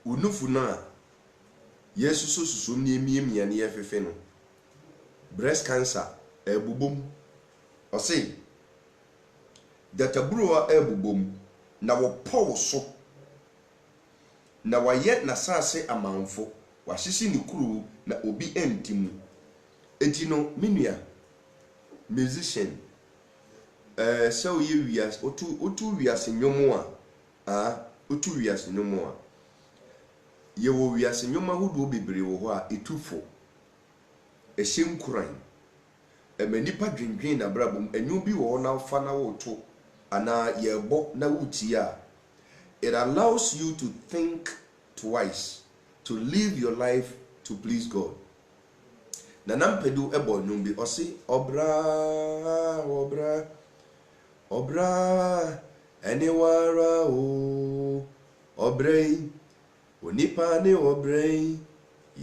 unufuna yesu so susum ni emiemia ne yefefe no breast cancer ebubom ose databruwa ebubom na wo pow so na waye na sase amanfo wahyeshi ni kuru na obi entimu enti no menua musician so ye wias otu wias nyomo otu wias nyomo a ye wo wias nyomo hodo bebre wo ho a etufo ehyem kuran emanipa dwendwen na brabom enyo bi wo na fa na wo to ana ye bo na wuti a it allows you to think twice to live your life to please God. Na nampedu ebo nyumbi osi obra anywara o obrei onipa ne obrei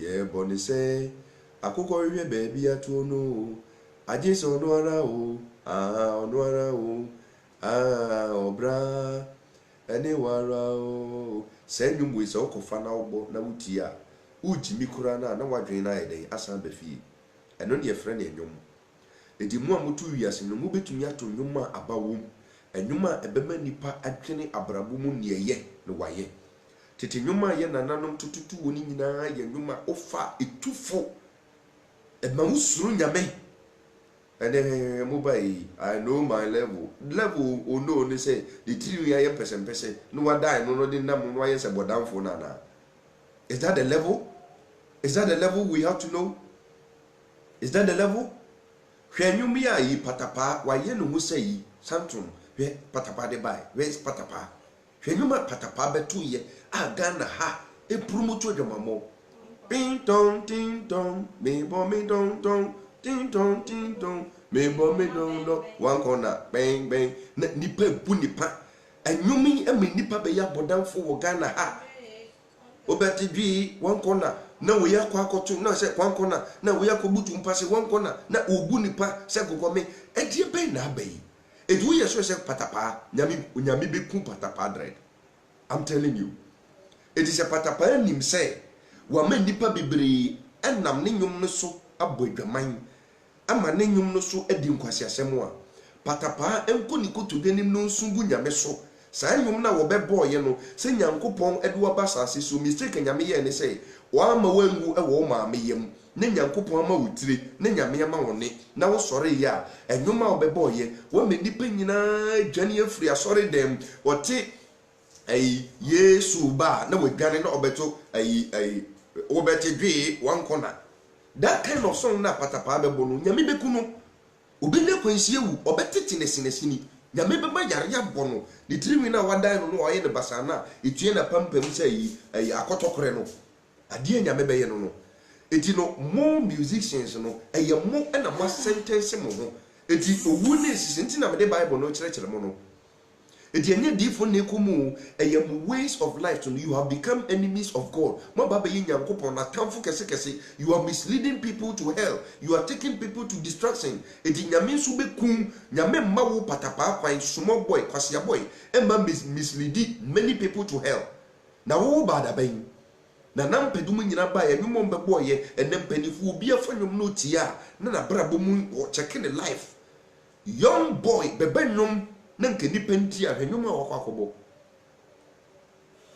ye boni se akoko wiye baby atu no aje so onwara o obra anywara o senyum we so kofa na obo na wutia ujimi kura na wadwen na yeden asan ba fie eno ne yefre ne enyum edi mu amutu wiase no mu betumi ato nyum a abawo enyum a ebema nipa adwene abrabo mu ne ye ne waye tete nyum a ye nananom tututu woni nyina ye nyum a ofa etufo ema usuru nyame ene mobile I know my level ono ne say the three ya person no wada no de nam no aye se bodamfo na is that the level? Is that the level we have to know? Is that the level? Hwenyumi ya yi patapa wa ye no hu sei santum hwe patapa de bai where's patapa hwenyuma patapa betu ye Ghana ha e promote odwamamo ping tong ting tong me bo me dong dong ting tong me bo me dong dong one corner bang bang nipa bu nipa enyumi e me nipa be ya bodamfo wo Ghana ha obeti dwi one corner na we yakwa akoto na se one corner na we yakobutu mpase one corner na obu nipa se gogome edie be na abai edu ye so se patapa nyami beku patapa dread. I'm telling you it is a patapa nim say wa man nipa bebre enam ne nyum no so abodwaman ama ne nyum no so edi nkwasi asem a patapa enko nikoto denim no nsungu nyame so sa nyum na wo bebo ye no se nyankopon ede wo basase so mistake nyame ye ne say wa ma wangu e wo ma meyem ne nyankopon ma wutire ne nyame ma woni na wo sore ya enyum a wo bebo ye wo me nipa nyina dwane afiri asore dem wote yesu ba na we dwane na obeto obete dwe one corner that kind of song na patapa bebo no nyame beku no obi ne kwansie wu obetete nesinasini nyame beba yare ya bono the three na wadan no oye ne basana etue na pampam say akotokore no ade nyame be ye no eti no more musicians no mo na mo sentence mo ho eti owu ne sisi na me de bible no kire mo no eti enye difo ne komu mo ways of life to you have become enemies of God mo baba ye nyankopon na tamfo kese you are misleading people to hell you are taking people to destruction eti nyame so bekum nyame mma wo patapa kwan small boy kwasia boy emma mislead many people to hell na wo bada ben na nampedum nyina ba ya nwom mbebo ye enem panifu obi afanyom no tia na brabo mu checking the life young boy bebenum na nke ni penti a hwenwom a wakwakobo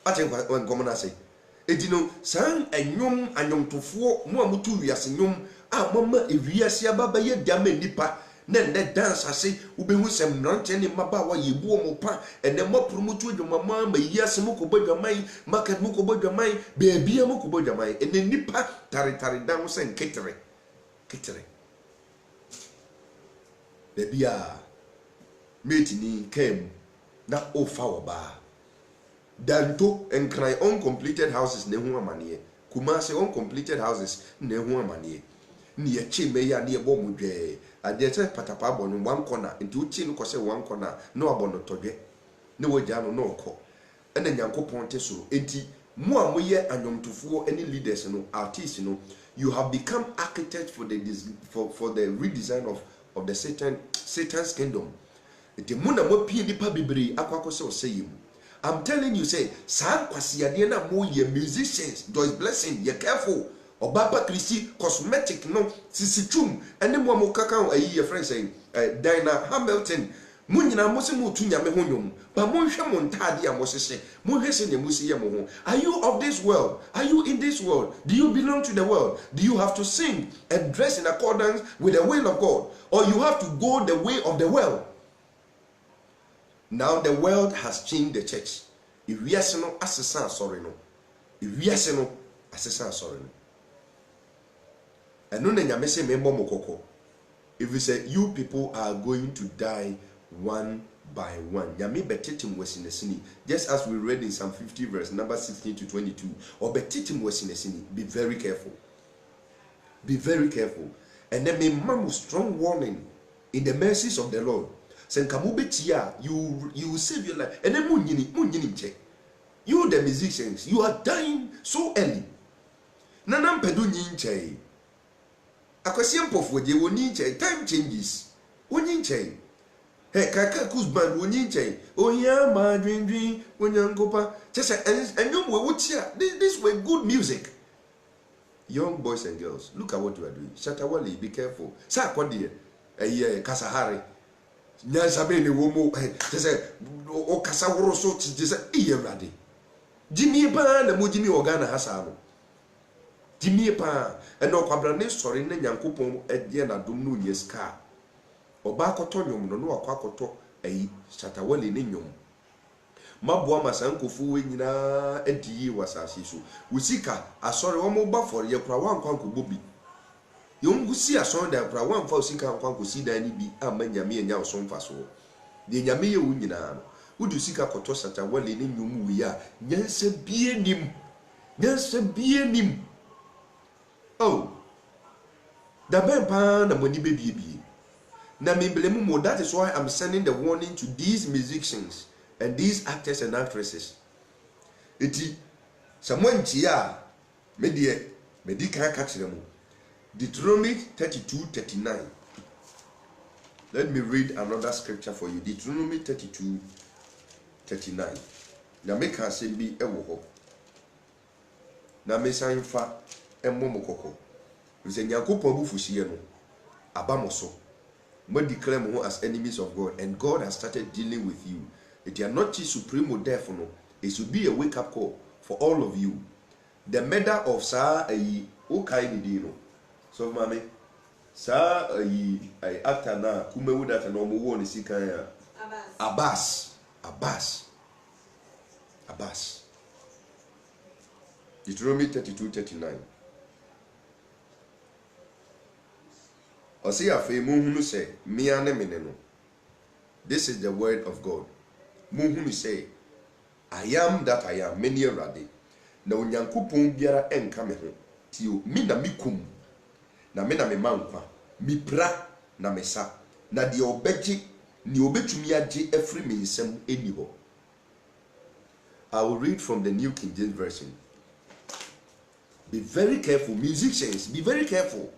ate ngom na say edino san enwom anyomtofo mu amutu wiase nwom a mama ewiase ababa ye dama nipa na ne dance ase ubehu sem nante ne maba wa yebu o mopa ene mo promote odwamama ma yiase mo ko badwaman market mo ko badwaman beebia mo ko badwaman ene nipa tare dan so nketere beebia meti ni kem na ofa oba danto enkran uncompleted houses ne hu amane Kumasi uncompleted houses ne hu amane ni ye chime ya ne bo mudwe adete patapa abonu one corner nti uchi no kose one corner no abono todwe ne wogya no no ko ena nyankopon te soro enti mu a moye anyomtofuo any leaders no artists no you have become architect for the redesign of the Satan's kingdom enti mu na mo pie nipa bebre akwakose oseyim I'm telling you, say, San Kwasiadiana mo ye musicians, Joyce Blessing, ye careful. Obapa Christi, cosmetic, no, Sisi Chum, and then one kakao, a year friend saying, Dinah Hamilton, Munina Mosimu Tunya Mehonum, but Monsha Montadia Moses, Monhesin Musiamo. Are you of this world? Are you in this world? Do you belong to the world? Do you have to sing and dress in accordance with the will of God? Or you have to go the way of the world? Now the world has changed the church. If we are no assassin, sorry no. If we are no assassin, sorry no. And no nyame say member mokoko. If we say you people are going to die one by one, nyame betitim wesinesini. Just as we read in Psalm 50 verse number 16 to 22. Or betitim wesinesini. Be very careful. Be very careful. And then me mamu strong warning in the mercies of the Lord. Sen kamubetia, you will save your life. And then munyini check. You the musicians, you are dying so early. Nanam pedu nyinche. Akwasiam pofweje woninche. Time changes. Woninche. Hey, kaka kuzban woninche. Oya ma dream wonyangopa. Just and you were this were good music. Young boys and girls, look at what you are doing. Shatawali, be careful. Sa kwadi Kasahari. Nyansabeni womo say o kasaworo so say iyewrade. Jimmy pa na mo Jimmy Ogana hasano. Jimmy pa eno kwabrane sori na Nyankopon ede na dom no nyeska. Oba akoto nyom no no akwakoto Shatawali ne nyom. Maboa masankofu we nyina ediyi wasase so. Usika asori wo mo ba for ye kura wankwanko bobi. Yongusi asori da kura wanfa usika wankwanko si da ni bi amanyame enya osomfa so. De nyame ye wo nyina no. Udu sika koto Shatawali ne nyom wi a nyansa bie nim. Nyansa bie nim. Oh. Da ben pa na moni bebie. Na memblemu mo, that is why I'm sending the warning to these musicians and these actors and actresses. Eti someone chia medi kan catch them. Deuteronomy 32:39. Let me read another scripture for you. Deuteronomy 32:39. Na make can say bi ewo ho. Na me san fa emomokoko. We say Nyankopon bu fuhie no abamoso. We declare more as enemies of God, and God has started dealing with you. If you are not supreme definite, it should be a wake-up call for all of you. The murder of Sa Okainidino. So, Mammy, Sa actor na Kumewu that and Omo is Abbas. Deuteronomy 32:39. Osia fe muhunu say miane meneno. This is the word of God. Muhunu say I am that I am many rade. Na onyankopon biara enka me ho. Tio mi na mikum. Na me na me mankwa. Mi pra na mesa. Na de obeji ni obetumi age every me nsem eni ho. I will read from the New King James Version. Be very careful, musicians, be very careful.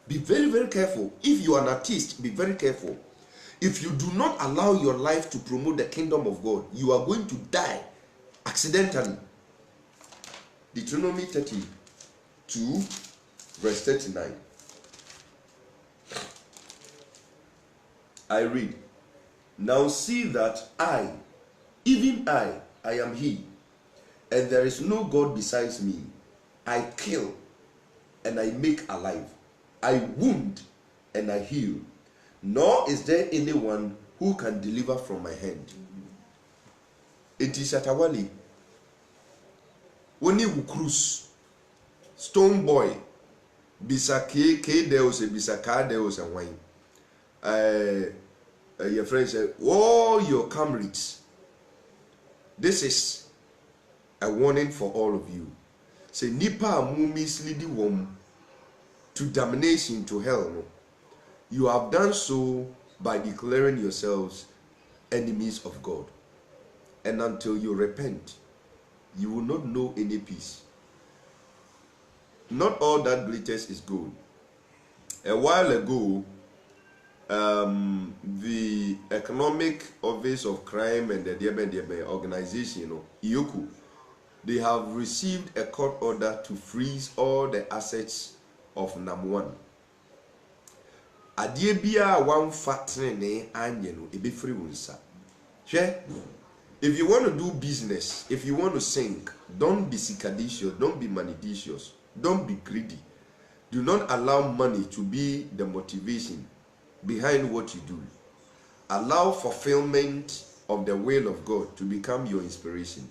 Be very, very careful. If you are an artist, be very careful. If you do not allow your life to promote the kingdom of God, you are going to die accidentally. Deuteronomy 32, verse 39. I read, now see that I, even I am He, and there is no God besides me. I kill, and I make alive. I wound and I heal, nor is there anyone who can deliver from my hand. It is Shatawali. Oni Wukrus, Stone Boy, Bisake, Deus, Bisaka, Deus, and wine. Your friend said, all your comrades. This is a warning for all of you. Say, Nipa mu misleading woman to damnation, to hell. No. You have done so by declaring yourselves enemies of God. And until you repent, you will not know any peace. Not all that glitters is gold. A while ago, the Economic Office of Crime and the Diabete organization, IOCU, they have received a court order to freeze all the assets of NAM1. Adie bia one fatrene anye no ebe free wunsa. If you want to do business, if you want to sing, don't be sikadicious, don't be manidicious, don't be greedy. Do not allow money to be the motivation behind what you do. Allow fulfillment of the will of God to become your inspiration.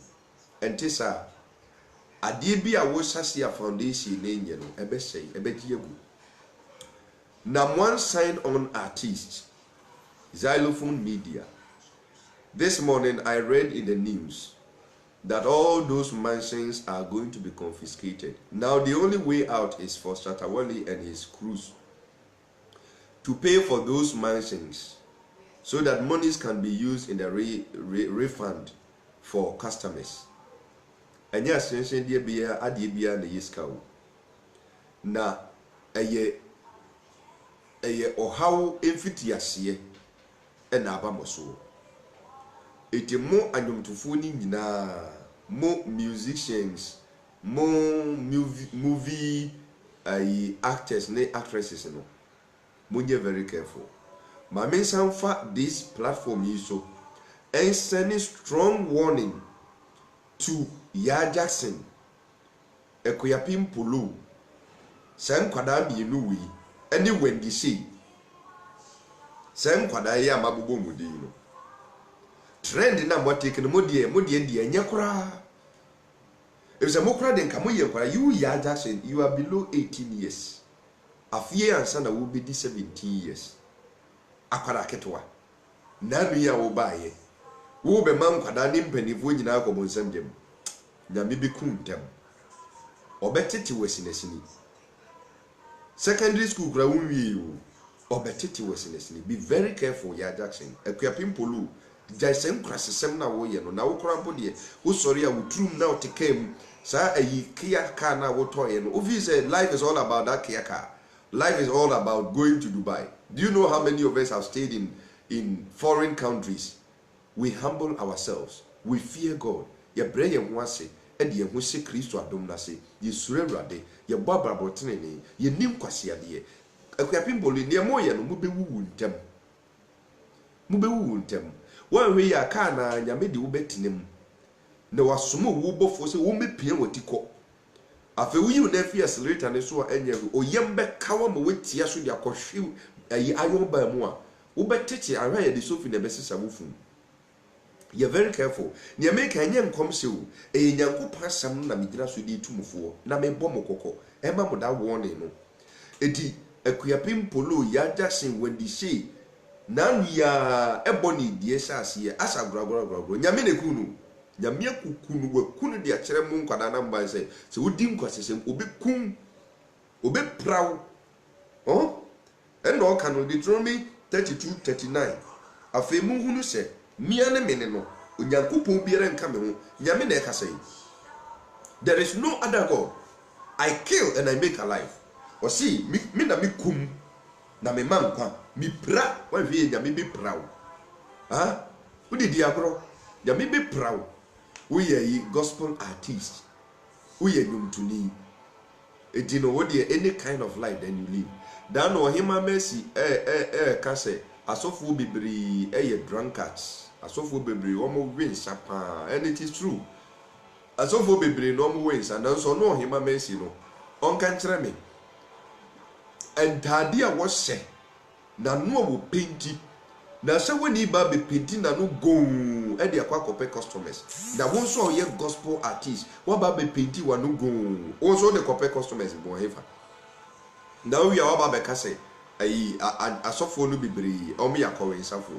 And tesa adie bia wo sase a foundation nenye no ebe sei ebe giegu. NAM1 signed on artist, Xylophone Media. This morning I read in the news that all those mansions are going to be confiscated. Now the only way out is for Shatta Wale and his crews to pay for those mansions so that monies can be used in the refund for customers. And yes, dear beer, adie beer the yiskau. Na or how emfitiasie and abamoso. It is more anyumtufuni na more musicians, more movie actors, ne actresses no. Munye very careful. Mame sanfa this platform yiso and sending strong warning to Ya Jackson, Ekuyapim Pulu, Sam Kwadami Nui, any Wendy see. Sam Kwadaya Mabubo Mudino. Trend na mwateke no modie ndie nyekora. If some mokra den kamoye kwara you Ya Jackson, you are below 18 years. Afie ansana will be 17 years. Akwara ketwa. Na nua wo baaye. Wo be man kwada ni mpanifo nyina akobonsam dem. Nyame bi kuntem. Obetete wesinesini. Secondary school kura wunwie yo. Obetete wesinesini. Be very careful Ya Jackson. Ekuyapim Polu. Jason crasesem na wo ye no na wo krampo de wo sori a wo trum na wo tekem sa ayi kia car na wo toye no obviously life is all about that kia car. Life is all about going to Dubai. Do you know how many of us have stayed in foreign countries? We humble ourselves. We fear God. Ye bre ye ho ase e de ye ho se Kristo adom na se ye sure Awurade ye bobra botene ye nim kwase ade Ekuyapim Polu ne mo ye no mo bewu ntem. Mo bewu ntem. One way ya kana nyame de wobetinem na wasomo wo bofo se wo mepie watiko afa wuyi na fi accelerator ne so enye oyem be kawo mo wetia so de akohwe ayi ayoba mu a wo betete ahwa ye de sofi na besesa wofum. You very careful ne make enye nkom se wo enyanko pasam na migira so de tumfo na me bom kokko e ma mo da warning no edi Ekuyapim Polu Ya Jackson when they say nan ya eboni die sase asa gragro nyame ne kunu nyame kukunu wa kunu de akere mu nkwada na mba se wodi nkwasesem obi kum obi praw and all can Deuteronomy 32:39 afi mu hunu se mia ne mene no onyankopon biere nka me ho nyame na ekasa yi. There is no other God. I kill and I make alive. Or see me na me kum na me mankwa mi pra wa wie nyame bi praw udi di agro nyame bi praw we ye gospel artist we ye nyumtuni edino wo de any kind of life then you live dan no hima mercy ka say asofo bibiri ye drunkards asofo bibiri wo mo win sapa and it is true asofo bibiri no mo win sa dan so no hima mercy no on kan kire me and tadia was say na no wo penti na se woni ba be penti na no go e de akwa kope customers na won so ye gospel artist wo ba be penti wa no go wo so de kope customers bo hefa na wo ya wo ba be ka say ayi asofo no bebre o me yakowe safo.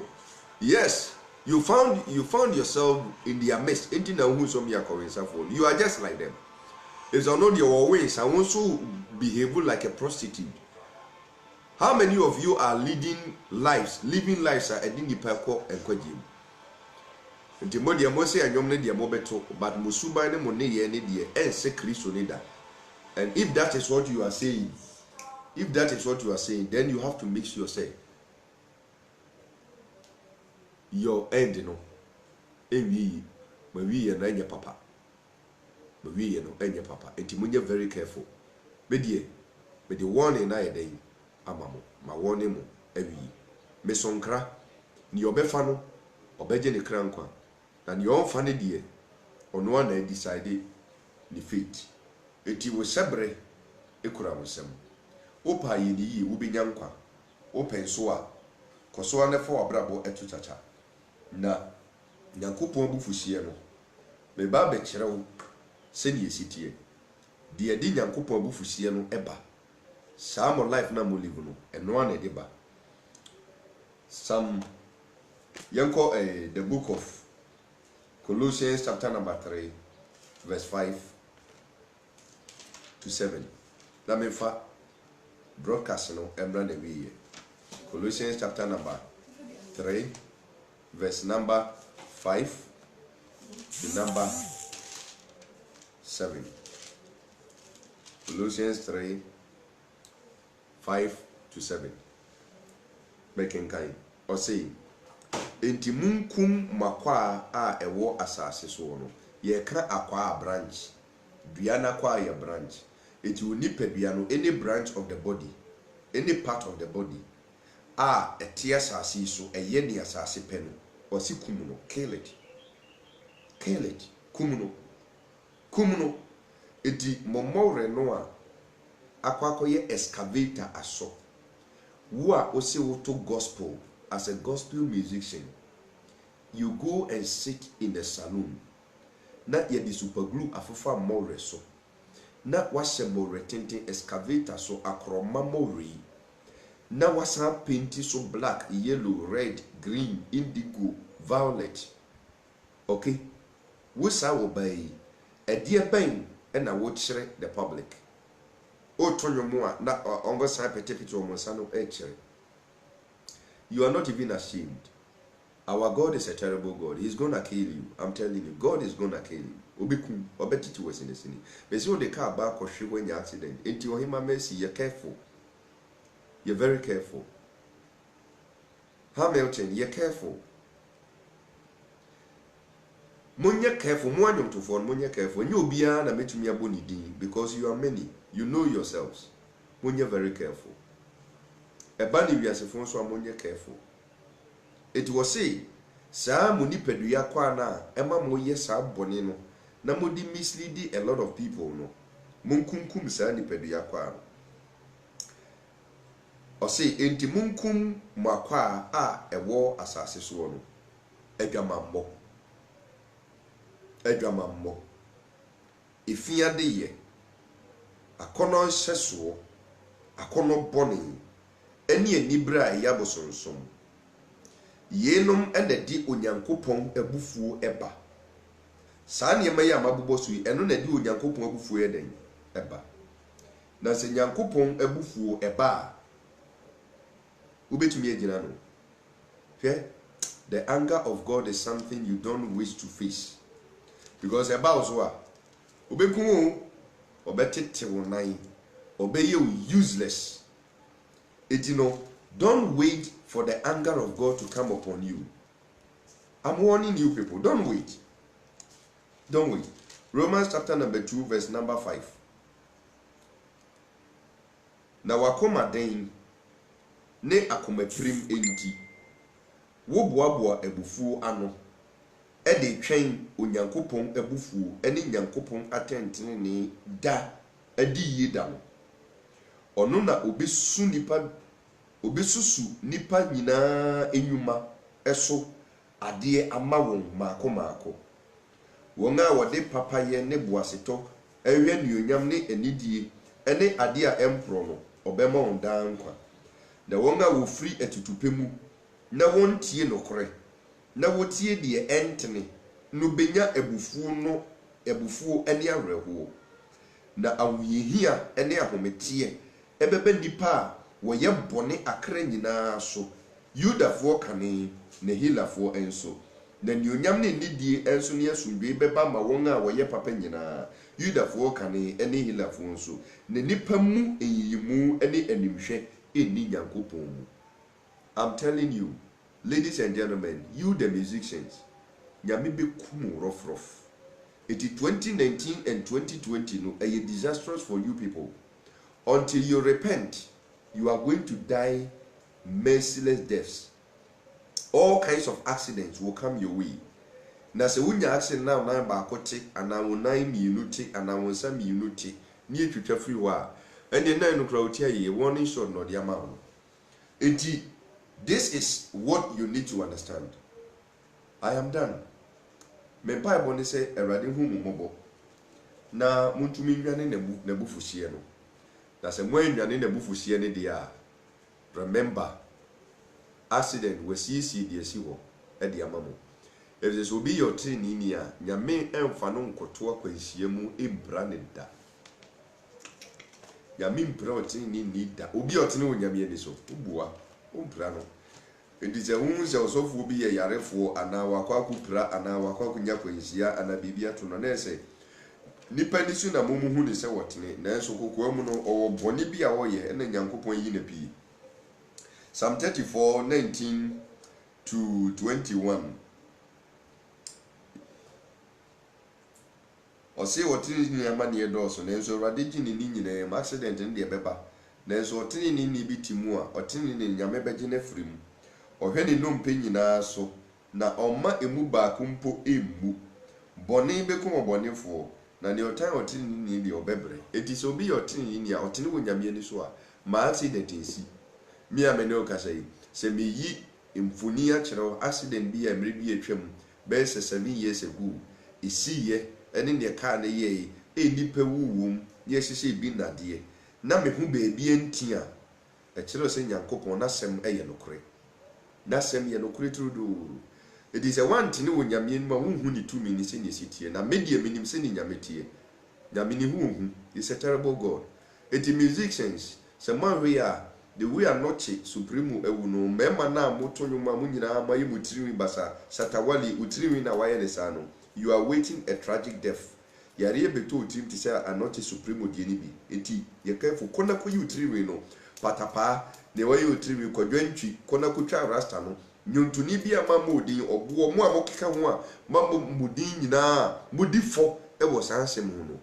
Yes, you found yourself in their midst enti na hu so me yakowe safo. You are just like them. It's on your ways and also behave like a prostitute. How many of you are living lives are edini peko and kwajim? Nti mo de mo se anyom ne de mo beto but musuba ne mo ne ye ne de en se Kristo ne da. And if that is what you are saying, then you have to mix yourself. your end no ewi ma wi ye na enye papa ma wi ye no enye papa enti munye very careful me the warning na ye den amamo ma warning mo awi me sonkra ni obefa no obeje ne kra nkwa na ni onfa ne de ono na decide ni fate enti wo sebre ekura wo sem opa yi ni yi wo benya nkwa open so a koso na fa wabrabo etuchacha na Nyankopon bufuhie no me ba be kire wo se ni esitie de edi Nyankopon bufuhie no eba saa life na mo live no eno na de ba some yanko the book of Colossians chapter number 3 verse 5 to 7 na me fa broadcast no emra na wiye Colossians chapter number 3 verse number 5 to number 7. Colossians 3 5 to 7. Making kind or saying enti munkum makwa a ewo asase so no ye ka akwa branch dua na kwa ye branch enti onipa dua no any branch of the body, any part of the body etie asase so eye ne asase pe no osi kum no, kill it kum no enti momore no a akwakoye excavator aso wo a osi wo to gospel. As a gospel musician, you go and sit in the saloon. Na ye di super glue afufa more so. Na washe more tinting excavator so akroma more. Na wasa painting so black, yellow, red, green, indigo, violet. Okay? Wasa obey a dear bang and I would share the public. O tonyo moa na ongo sa petepito monsano echere. You are not even ashamed. Our God is a terrible God. He's gonna kill you. I'm telling you, God is gonna kill you. Obikum, obetiti was in the city. But see the car back or when you accident. Into him mercy, you're careful. You're very careful. Hamilton, you're careful. Munya careful, muanyum to phone, munya careful. And you'll be an ametumia bonidi because you are many. You know yourselves. Munya very careful. A bunny we as a phone so ammonia careful. It was say, Sa Munipeduya Kwana, Emma Moye Sa Bonino, Namudi misleading a lot of people no. Munkum Sani Peduya Kwana. Or say, Enti Munkum Makwa a war assassin swallow. Edgamambo. If you are the ye, a corner sesso, a corner bonny. Eni enibra yabosonsom yenum ene di onyankopon abufuo eba saa ne maye amaboboso yi eno na di onyankopon abufuo eden eba na se nyankopon abufuo eba ubetumi agina no hwe the anger of God is something you don't wish to face because eba oso a obekum obetete wonan obeye useless. Don't wait for the anger of God to come upon you. I'm warning you people, don't wait. Don't wait. Romans chapter number 2 verse number 5. Na wakoma den ne akoma prim enti. Wo boaboa ebufuo ano. Ede twen onyankopon ebufuo ene nyankopon atentene ne da adi yida no. Ono na obesusu nipa nyina enyuma eso ade ama won maako won a wode papaye ne boaseto ehwe nuonyam ne anidie ene ade a empro no obema won dankwa na won a wofri etutupemu na won tie nokore na wotie de entene no benya ebufuo ene awerɛho na awuyehia ene ahometie ebebe nipa woye bone akra nyina so Yudafo kane ne Hilafo enso na nyonyam ne nidie enso ne asundwe beba ma won a woye papa nyina Yudafo kane ene Hilafo enso ne nipa mu eyimu ene animhwe eni Nyankopon mu. I'm telling you, ladies and gentlemen, you the musicians, nyame be kumu rough. It is 2019 and 2020 no, a disastrous for you people. Until you repent, you are going to die merciless deaths. All kinds of accidents will come your way. Na se wunya accident now na ba kote ana wonai minuti ana wonsa minuti ni etwetwa free wa ene na no crowd here warning shot no dia ma. Enti this is what you need to understand. I am done. Me Bible ne say Erade hu mobo na muntumi nwane na bufuhie no. Na se mo nwane na bufuhie ne dia. Remember, accident was easy de si ho e de amamo. If this will be your training here, nyame emfa no nkoto akwanhie mu ebra ne da. Nyame mpra otini ni da. Obi otini wo nyame ani so. Ubua, umpra no. Edize unse osofu obi ye yarefo ana wakwa kupra ana wakwa kunya kwanhia ana bibia to no na ese nipa ni su na momu hu ni se wotene na enso kokwa mu no owo bone bi a wo ye na nyankopon yi na pi. Psalm 34:19 to 21. Ose wotini ni amane edoso na enso Awurade gini ni nyina accident ndi ebeba na enso otini ni bitimu a otini ni nyame beje na frimu ohwe ni nompe nyina so na oma emu ba kumpo emu bone bekum obonefo na ne otan otini ni bi obebre etiso bi otini ni a otini wo nyame ani so a ma accident ensi mi amene o kasa yi se mi yi mfuni a kire accident bi a mre bi atwam be se 7 years ago isiye ene ne ka na ye nipa wuwum ye hihye bi nade na me hu beebi entia e kire se nyankopon na sem eye nokore na sem ye nokore trudu. It is a one thing wo nyame ma wo hu ni tumi ni se ni sitie na media minim se ni nyame tie nyame ni hu is a terrible god. It musicians se man we are the way are not supreme ewu no mema na moto nyuma mu nyina ma yimu tiriwi basa satawali utiriwi na waye ne sa no. You are waiting a tragic death. Yare beto utim ti say anoti supreme die ni bi. Enti ye careful kona ko yi utiriwi no patapa ne waye utiriwi kwadwantwi kona ko twa rasta no nyontuni bi amama odin obo mu amokeka ho a mambo mudin nyina mudifo e wo sansem ho no.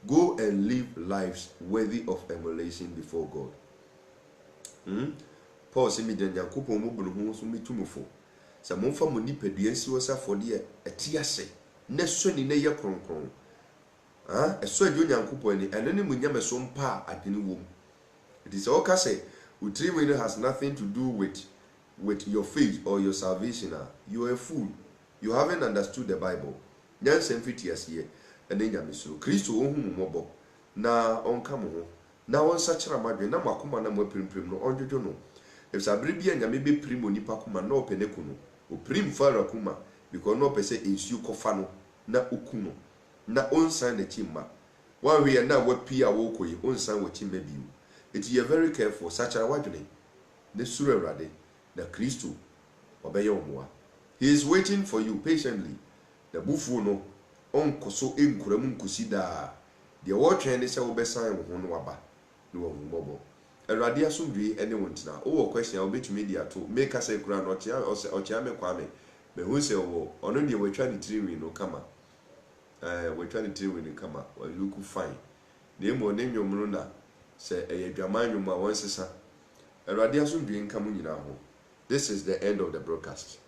Go and live lives worthy of emulation before God. Paul se mi den Yakobon mu bunu ho so metumufo se momfa mo nipadua nsi wo sa fode eti ase na soni na ye kronkron eso adwo Yakobon ni eno ne munyame so mpa adwene wom. It is all say utiri has nothing to do with your faith or your salvation. You are a fool. You haven't understood the Bible. Nyansem fiti ase ene nyame so Kristo ohum mobo na onka mo ho na won sachira madwe na makoma na mo primprim no onjojo no. If sabri bia nyame be primo nipa kuma na openeku no o prim fara kuma because no pese insu kofa no na okuno na onsan na chimma one we na wapi a wokoyi onsan wo chimma biu. It you very careful sachira wadwene ne suru Awurade na Kristo obeye omoa. He is waiting for you patiently. The bufu no onkoso enkuramu nkosi da de wo twen ne se wo besan wo no waba no wo bobo. Awurade asomdwe ene wontina o question a obetumi dia to make us kura no tia o me kwame me hu se wo ono de watwa ne triwi no kama watwa ne triwi no kama we look fine na emo ne nwom no na se eyadwaman nwom a won sesa. Awurade asomdwe nka mu nyina ho. This is the end of the broadcast.